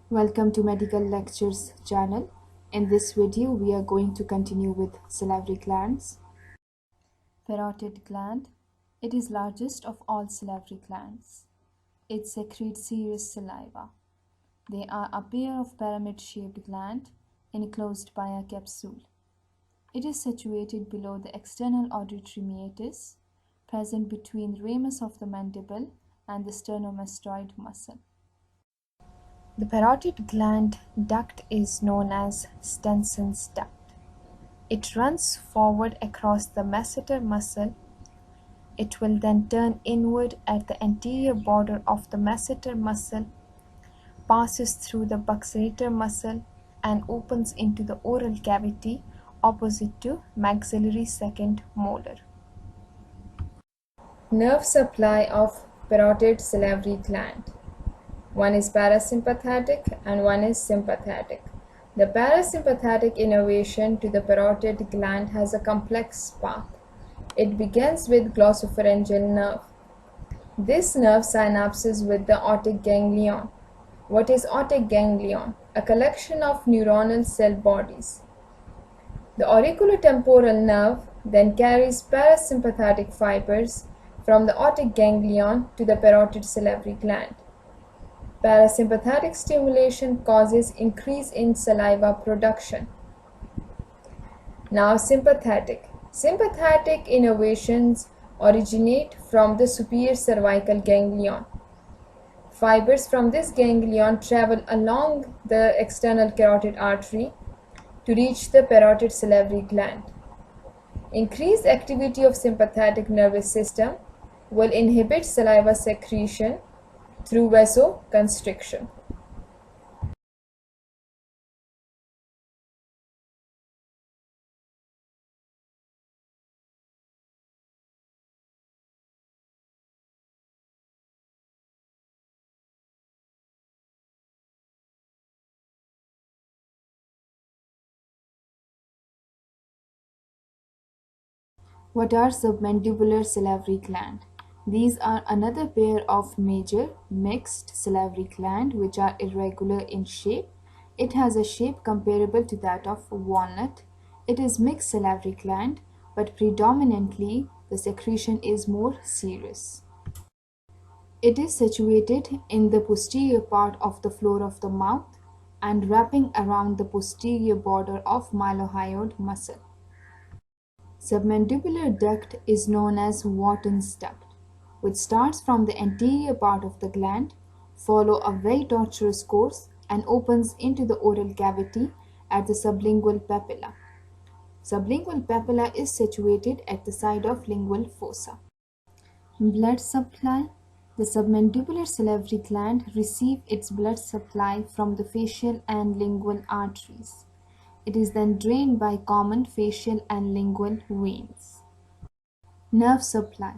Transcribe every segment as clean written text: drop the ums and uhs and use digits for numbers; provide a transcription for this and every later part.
Welcome to Medical Lectures channel. In this video, we are going to continue with salivary glands. Parotid gland. It is largest of all salivary glands. It secretes serous saliva. They are a pair of pyramid-shaped gland enclosed by a capsule. It is situated below the external auditory meatus, present between the ramus of the mandible and the sternomastoid muscle. The parotid gland duct is known as Stenson's duct. It runs forward across the masseter muscle. It will then turn inward at the anterior border of the masseter muscle, passes through the buccinator muscle, and opens into the oral cavity opposite to maxillary second molar. Nerve supply of parotid salivary gland. One is parasympathetic and one is sympathetic. The parasympathetic innervation to the parotid gland has a complex path. It begins with glossopharyngeal nerve. This nerve synapses with the otic ganglion. What is otic ganglion? A collection of neuronal cell bodies. The auriculotemporal nerve then carries parasympathetic fibers from the otic ganglion to the parotid salivary gland. Parasympathetic stimulation causes increase in saliva production. Now sympathetic. Sympathetic innervations originate from the superior cervical ganglion. Fibers from this ganglion travel along the external carotid artery to reach the parotid salivary gland. Increased activity of sympathetic nervous system will inhibit saliva secretion through vasoconstriction. What are submandibular salivary gland? These are another pair of major mixed salivary gland which are irregular in shape. It has a shape comparable to that of walnut. It is mixed salivary gland, but predominantly the secretion is more serous. It is situated in the posterior part of the floor of the mouth and wrapping around the posterior border of mylohyoid muscle. Submandibular duct is known as Wharton's duct, which starts from the anterior part of the gland, follow a very tortuous course, and opens into the oral cavity at the sublingual papilla. Sublingual papilla is situated at the side of lingual fossa. Blood supply. The submandibular salivary gland receives its blood supply from the facial and lingual arteries. It is then drained by common facial and lingual veins. Nerve supply.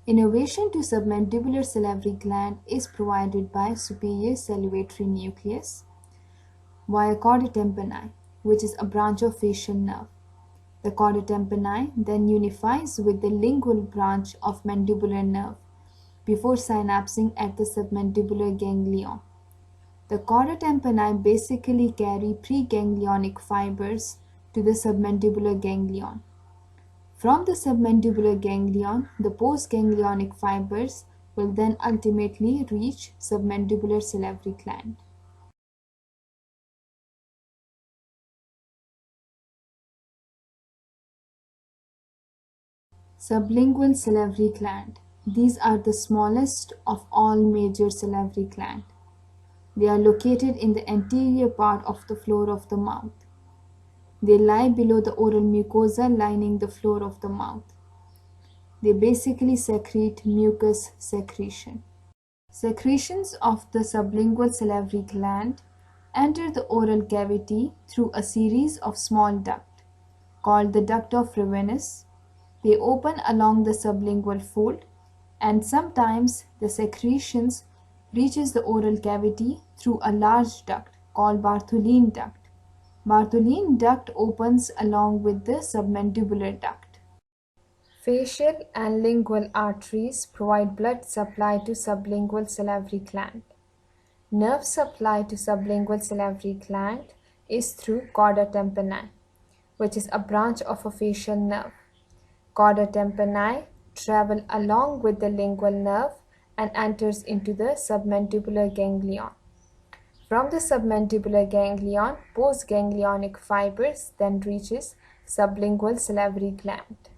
Innervation to submandibular salivary gland is provided by superior salivatory nucleus via chorda tympani, which is a branch of facial nerve. The chorda tympani then unifies with the lingual branch of mandibular nerve before synapsing at the submandibular ganglion. The chorda tympani basically carry preganglionic fibers to the submandibular ganglion. From the submandibular ganglion, the postganglionic fibers will then ultimately reach submandibular salivary gland. Sublingual salivary gland. These are the smallest of all major salivary glands. They are located in the anterior part of the floor of the mouth. They lie below the oral mucosa lining the floor of the mouth. They basically secrete mucus secretion. Secretions of the sublingual salivary gland enter the oral cavity through a series of small ducts called the duct of Ravenous. They open along the sublingual fold, and sometimes the secretions reaches the oral cavity through a large duct called Bartholin duct. Bartholin duct opens along with the submandibular duct. Facial and lingual arteries provide blood supply to sublingual salivary gland. Nerve supply to sublingual salivary gland is through chorda tympani, which is a branch of a facial nerve. Chorda tympani travel along with the lingual nerve and enters into the submandibular ganglion. From the submandibular ganglion, postganglionic fibers then reaches sublingual salivary gland.